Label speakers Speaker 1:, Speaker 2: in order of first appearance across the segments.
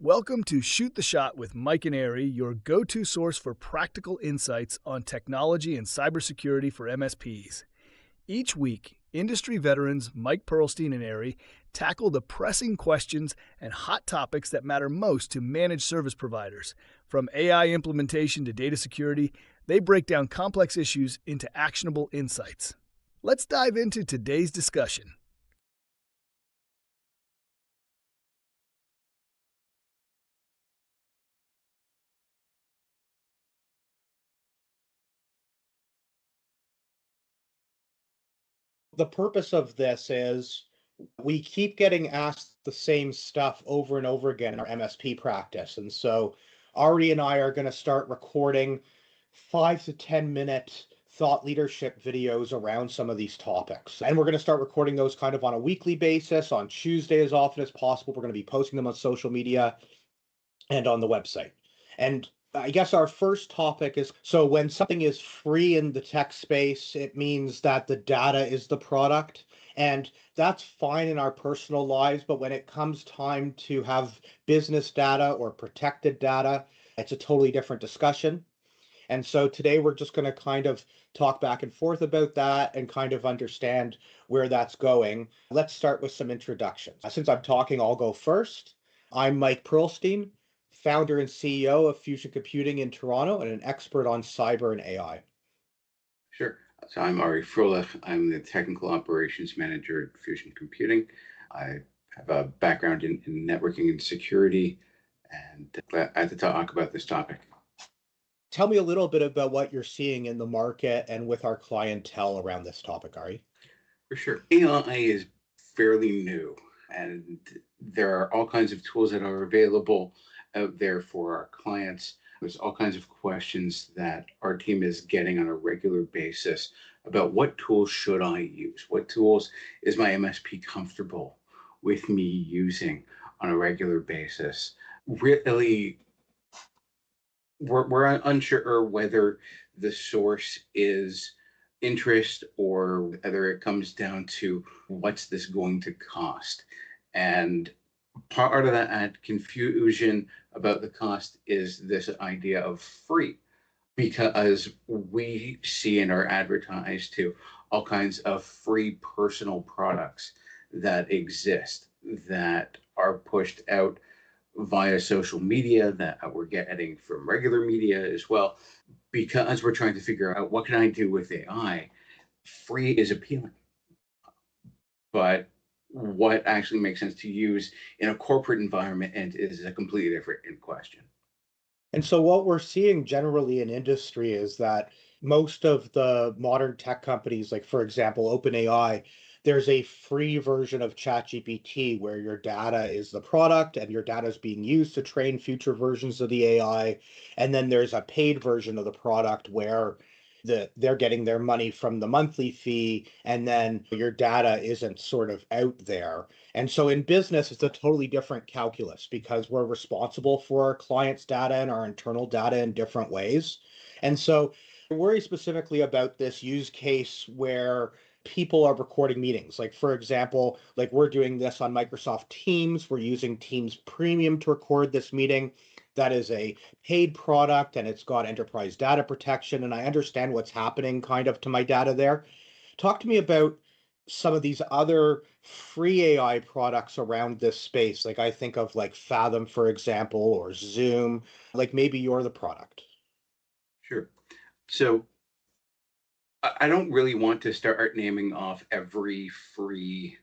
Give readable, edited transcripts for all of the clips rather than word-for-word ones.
Speaker 1: Welcome to Shoot the Shot with Mike and Arie, your go-to source for practical insights on technology and cybersecurity for MSPs. Each week, industry veterans Mike Pearlstein and Arie tackle the pressing questions and hot topics that matter most to managed service providers. From AI implementation to data security, they break down complex issues into actionable insights. Let's dive into today's discussion.
Speaker 2: The purpose of this is we keep getting asked the same stuff over and over again in our MSP practice. And so Arie and I are going to start recording 5 to 10 minute thought leadership videos around some of these topics. And we're going to start recording those kind of on a weekly basis, on Tuesday as often as possible. We're going to be posting them on social media and on the website. And I guess our first topic is, so when something is free in the tech space, it means that the data is the product. And that's fine in our personal lives, but when it comes time to have business data or protected data, it's a totally different discussion. And so today we're just going to kind of talk back and forth about that and kind of understand where that's going. Let's start with some introductions. Since I'm talking, I'll go first. I'm Mike Pearlstein, founder and CEO of Fusion Computing in Toronto and an expert on cyber and AI.
Speaker 3: Sure. So I'm Arie Shoot. I'm the Technical Operations Manager at Fusion Computing. I have a background in networking and security, and glad to talk about this topic.
Speaker 2: Tell me a little bit about what you're seeing in the market and with our clientele around this topic, Arie.
Speaker 3: For sure. AI is fairly new, and there are all kinds of tools that are available out there for our clients. There's all kinds of questions that our team is getting on a regular basis about what tools should I use? What tools is my MSP comfortable with me using on a regular basis? Really, we're unsure whether the source is interest or whether it comes down to what's this going to cost. And part of that confusion about the cost is this idea of free, because we see and are advertised to all kinds of free personal products that exist that are pushed out via social media, that we're getting from regular media as well. Because we're trying to figure out what can I do with AI, free is appealing, but what actually makes sense to use in a corporate environment and is a completely different question.
Speaker 2: And so what we're seeing generally in industry is that most of the modern tech companies, like for example, OpenAI, there's a free version of ChatGPT where your data is the product and your data is being used to train future versions of the AI. And then there's a paid version of the product where they're getting their money from the monthly fee, and then your data isn't sort of out there. And so in business, it's a totally different calculus because we're responsible for our clients' data and our internal data in different ways. And so I worry specifically about this use case where people are recording meetings. Like, for example, like we're doing this on Microsoft Teams. We're using Teams Premium to record this meeting. That is a paid product and it's got enterprise data protection. And I understand what's happening kind of to my data there. Talk to me about some of these other free AI products around this space. Like I think of like Fathom, for example, or Zoom, like maybe you're the product.
Speaker 3: Sure. So I don't really want to start naming off every free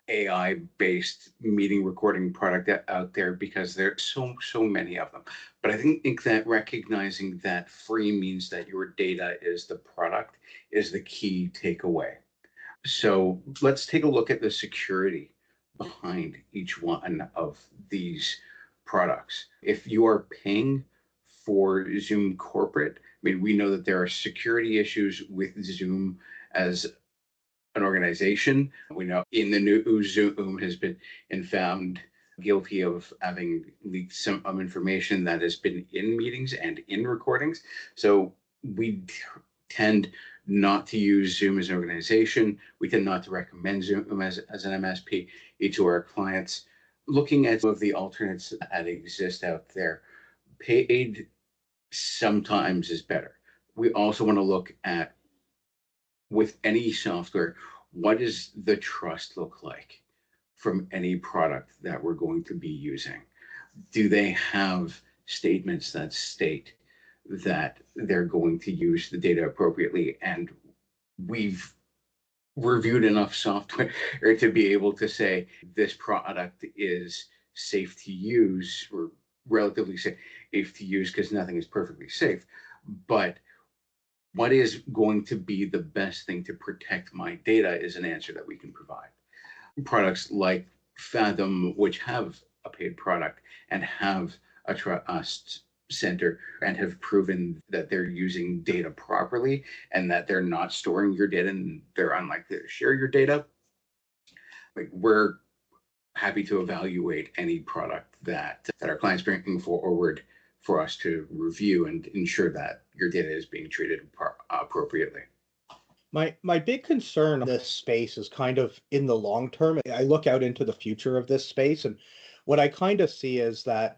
Speaker 3: AI-based meeting recording product out there because there's so many of them. But I think that recognizing that free means that your data is the product is the key takeaway. So let's take a look at the security behind each one of these products. If you are paying for Zoom Corporate, I mean, we know that there are security issues with Zoom as an organization. We know in the new Zoom has been and found guilty of having leaked some information that has been in meetings and in recordings. So we tend not to use Zoom as an organization. We tend not to recommend Zoom as an MSP to our clients. looking at some of the alternates that exist out there, paid sometimes is better. We also want to look at, with any software, what does the trust look like from any product that we're going to be using? Do they have statements that state that they're going to use the data appropriately? And we've reviewed enough software to be able to say this product is safe to use, or relatively safe to use, because nothing is perfectly safe. But what is going to be the best thing to protect my data is an answer that we can provide. Products like Fathom, which have a paid product and have a trust center and have proven that they're using data properly and that they're not storing your data and they're unlikely to share your data. Like, we're happy to evaluate any product that our clients bring forward for us to review and ensure that your data is being treated appropriately.
Speaker 2: My big concern in this space is kind of in the long term. I look out into the future of this space, and what I kind of see is that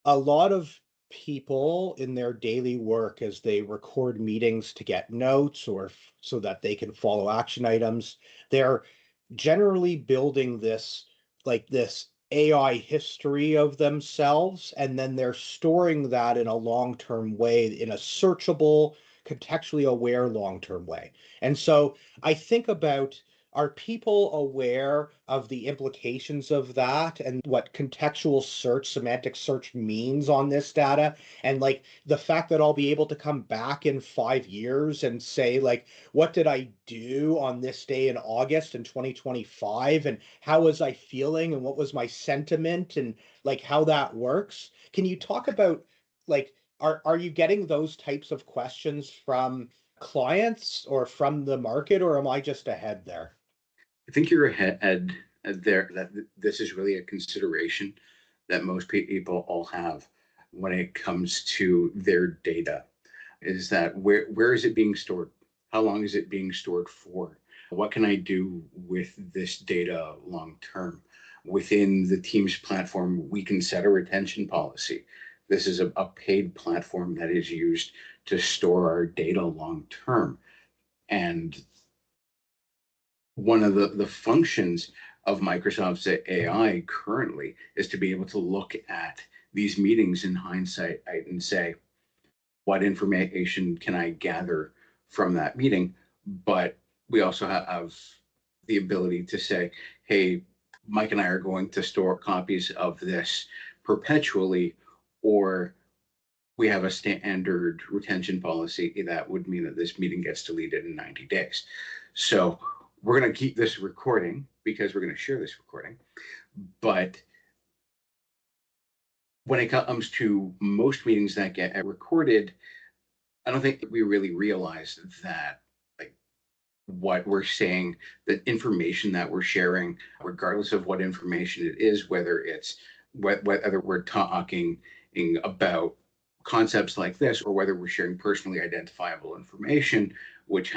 Speaker 2: a lot of people in their daily work, as they record meetings to get notes or so that they can follow action items, they're generally building this AI history of themselves, and then they're storing that in a long-term way, in a searchable, contextually aware long-term way. And so I think about, are people aware of the implications of that and what contextual search, semantic search means on this data? And like the fact that I'll be able to come back in 5 years and say, like, what did I do on this day in August in 2025? And how was I feeling? And what was my sentiment? And like how that works? Can you talk about, like, are you getting those types of questions from clients or from the market, or am I just ahead there?
Speaker 3: I think you're ahead there, that this is really a consideration that most people all have when it comes to their data, is that where is it being stored? How long is it being stored for? What can I do with this data long term? Within the Teams platform, we can set a retention policy. This is a paid platform that is used to store our data long term. And one of the functions of Microsoft's AI currently is to be able to look at these meetings in hindsight and say, what information can I gather from that meeting? But we also have the ability to say, hey, Mike and I are going to store copies of this perpetually, or we have a standard retention policy that would mean that this meeting gets deleted in 90 days. So we're going to keep this recording because we're going to share this recording. But when it comes to most meetings that get recorded, I don't think we really realize that, like, what we're saying, the information that we're sharing, regardless of what information it is, whether we're talking about concepts like this, or whether we're sharing personally identifiable information, which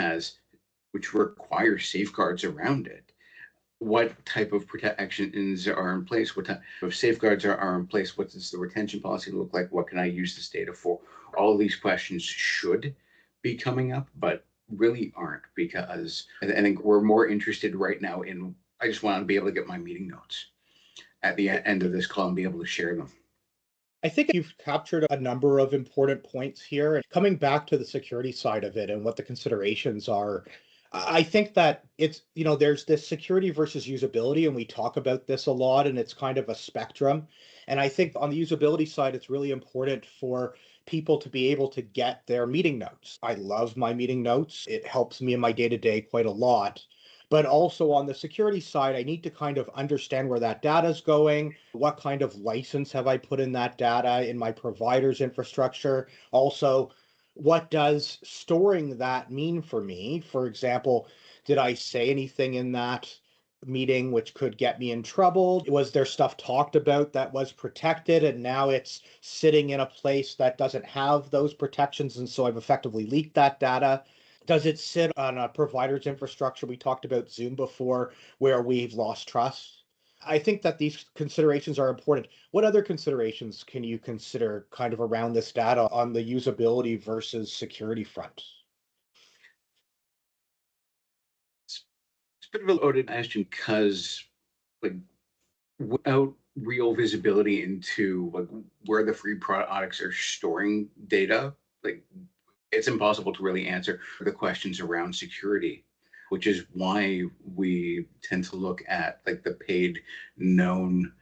Speaker 3: requires safeguards around it. What type of protections are in place? What type of safeguards are in place? What does the retention policy look like? What can I use this data for? All of these questions should be coming up, but really aren't, because I think we're more interested right now in, I just want to be able to get my meeting notes at the end of this call and be able to share them.
Speaker 2: I think you've captured a number of important points here. And coming back to the security side of it and what the considerations are, I think that it's, there's this security versus usability, and we talk about this a lot, and it's kind of a spectrum. And I think on the usability side, it's really important for people to be able to get their meeting notes. I love my meeting notes. It helps me in my day-to-day quite a lot. But also on the security side, I need to kind of understand where that data is going. What kind of license have I put in that data in my provider's infrastructure? Also, what does storing that mean for me? For example, did I say anything in that meeting which could get me in trouble? Was there stuff talked about that was protected and now it's sitting in a place that doesn't have those protections, and so I've effectively leaked that data? Does it sit on a provider's infrastructure? We talked about Zoom before, where we've lost trust. I think that these considerations are important. What other considerations can you consider kind of around this data on the usability versus security front?
Speaker 3: It's a bit of a loaded question because, like, without real visibility into like where the free products are storing data, like it's impossible to really answer the questions around security, which is why we tend to look at like the paid known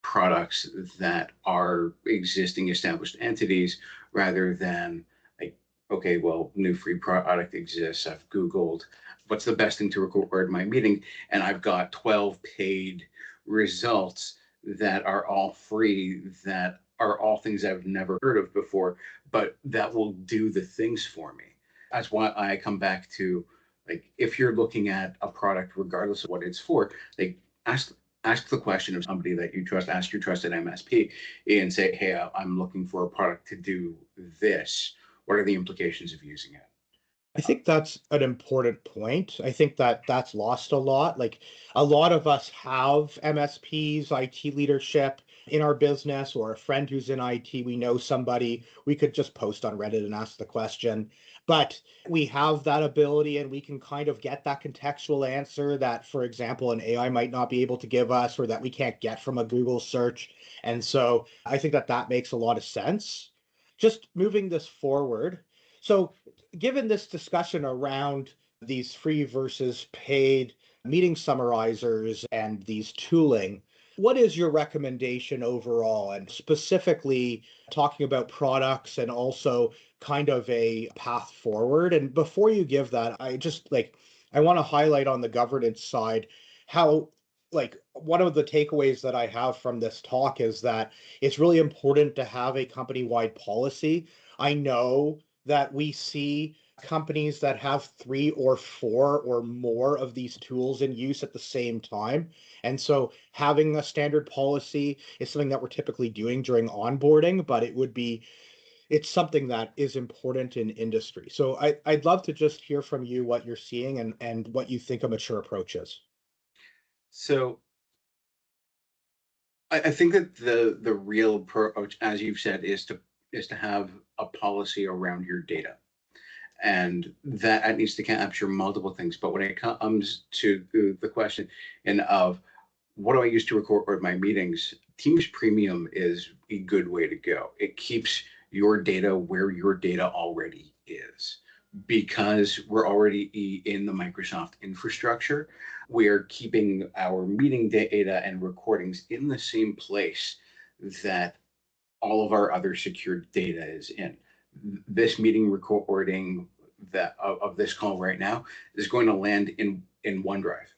Speaker 3: products that are existing established entities rather than like, okay, well, new free product exists. I've Googled what's the best thing to record my meeting, and I've got 12 paid results that are all free, that are all things I've never heard of before, but that will do the things for me. That's why I come back to, like, if you're looking at a product, regardless of what it's for, like, ask the question of somebody that you trust, ask your trusted MSP and say, hey, I'm looking for a product to do this. What are the implications of using it?
Speaker 2: I think that's an important point. I think that that's lost a lot. Like a lot of us have MSPs, IT leadership in our business, or a friend who's in IT. We know somebody. We could just post on Reddit and ask the question. But we have that ability and we can kind of get that contextual answer that, for example, an AI might not be able to give us or that we can't get from a Google search. And so I think that that makes a lot of sense. Just moving this forward. So given this discussion around these free versus paid meeting summarizers and these tooling, what is your recommendation overall? And specifically talking about products and also kind of a path forward. And before you give that, I want to highlight on the governance side how, like, one of the takeaways that I have from this talk is that it's really important to have a company-wide policy. I know that we see companies that have 3 or 4 or more of these tools in use at the same time. And so having a standard policy is something that we're typically doing during onboarding, but it's something that is important in industry. So I'd love to just hear from you what you're seeing and what you think a mature approach is.
Speaker 3: So I think that the real approach, as you've said, is to have a policy around your data, and that needs to capture multiple things. But when it comes to the question and of what do I use to record my meetings, Teams Premium is a good way to go. It keeps your data where your data already is. Because we're already in the Microsoft infrastructure, we're keeping our meeting data and recordings in the same place that all of our other secured data is in. This meeting recording of this call right now is going to land in OneDrive,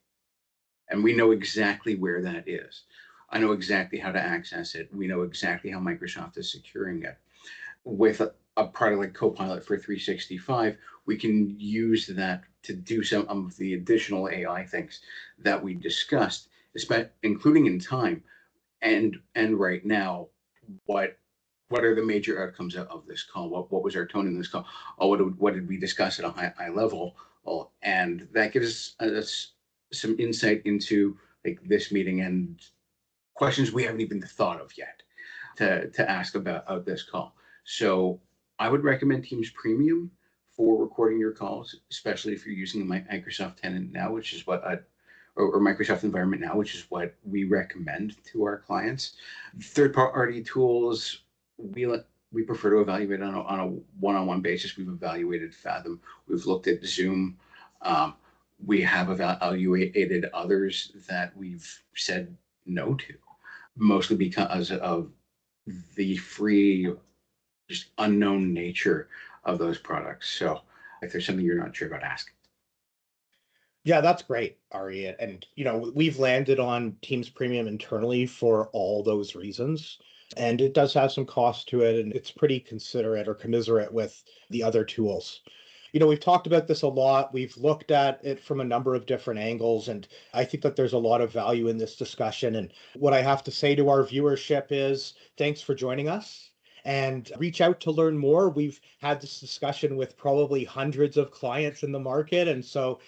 Speaker 3: and we know exactly where that is. I know exactly how to access it. We know exactly how Microsoft is securing it. With a product like Copilot for 365, we can use that to do some of the additional AI things that we discussed, including in time and right now. What are the major outcomes of this call? What was our tone in this call? Oh, what did we discuss at a high level? Oh, and that gives us some insight into like this meeting and questions we haven't even thought of yet to ask about this call. So I would recommend Teams Premium for recording your calls, especially if you're using the Microsoft tenant now, which is what or Microsoft environment now, which is what we recommend to our clients. Third-party tools, we prefer to evaluate on a one-on-one basis. We've evaluated Fathom. We've looked at Zoom. We have evaluated others that we've said no to, mostly because of the free, just unknown nature of those products. So if there's something you're not sure about, ask.
Speaker 2: Yeah, that's great, Arie. And we've landed on Teams Premium internally for all those reasons. And it does have some cost to it, and it's pretty considerate or commiserate with the other tools. We've talked about this a lot. We've looked at it from a number of different angles, and I think that there's a lot of value in this discussion. And what I have to say to our viewership is thanks for joining us and reach out to learn more. We've had this discussion with probably hundreds of clients in the market. And so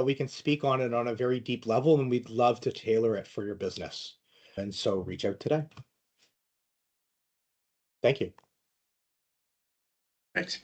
Speaker 2: we can speak on it on a very deep level, and we'd love to tailor it for your business. And so reach out today. Thank you.
Speaker 3: Thanks.